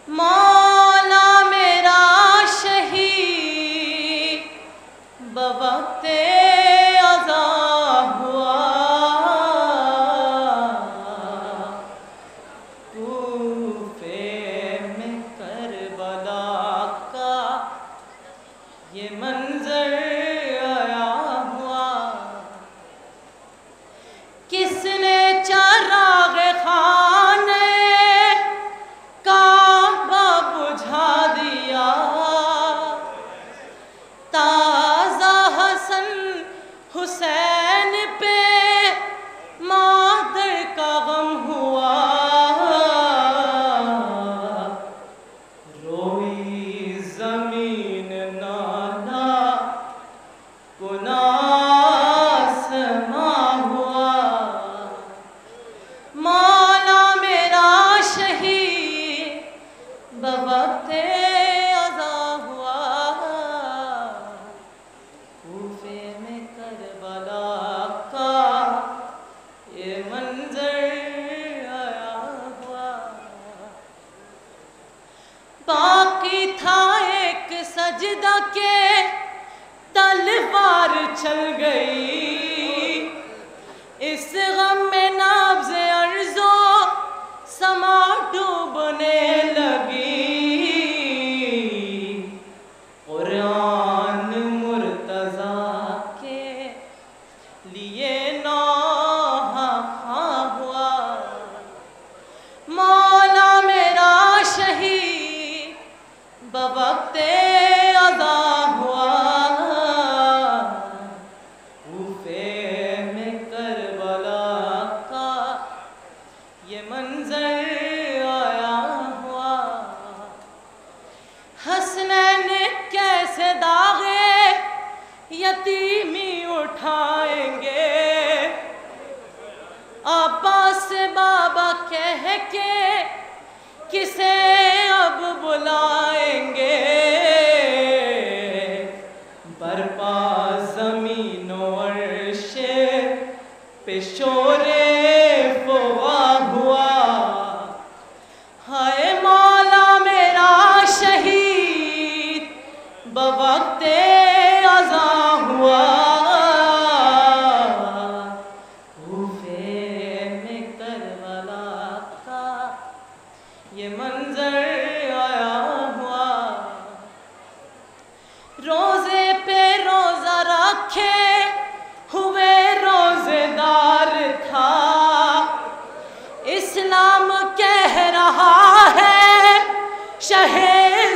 मौला मेरा शहीद बवक्ते अज़ा हुआ, कूफे में करबला का ये मंजर आया हुआ। किसने चराग़ खाने काबा बुझा दिया, ताज़ा हसन हुसैन पे मादर का गम हुआ। रोई ज़मीन नाला गुनासमा हुआ। मौला मेरा शहीद बवक्ते अज़ा हुआ, कूफे में करबला का ये मंजर आया हुआ। बाकी था एक सजदा के तलवार चल गई, इस गम में नाब्ज़े अर्ज़ो समा डूबने लगी। क़ुरान मुर्तज़ा के लिए नौहा हुआ। मौला मेरा शहीद बवक्ते अज़ा हुआ, कूफे में करबला का ये मंजर आया हुआ। हसनैन कैसे दागे यतीमी उठाएंगे, अब्बास बाबा कह के किसे अब बुलाएंगे। बरपा ज़मीनो अर्शे पे शोरे फ़ुग़ा हुआ। हाय मौला मेरा शहीद बवक्ते अज़ा हुआ, कूफे में करबला का ये मंजर आया हुआ। रोज़े पे रोज़ा रखे हुए रोज़ेदार था, इस्लाम कह रहा है शहे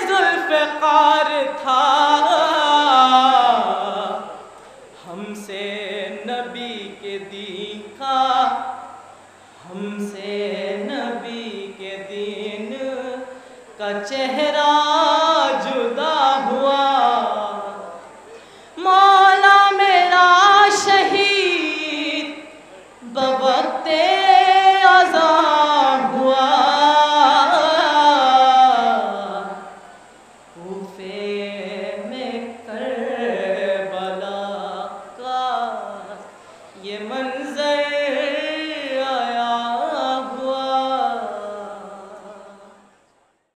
ज़ुल्फ़िकार था। हमसे नबी के दीन का, हमसे नबी के दीन का चेहरा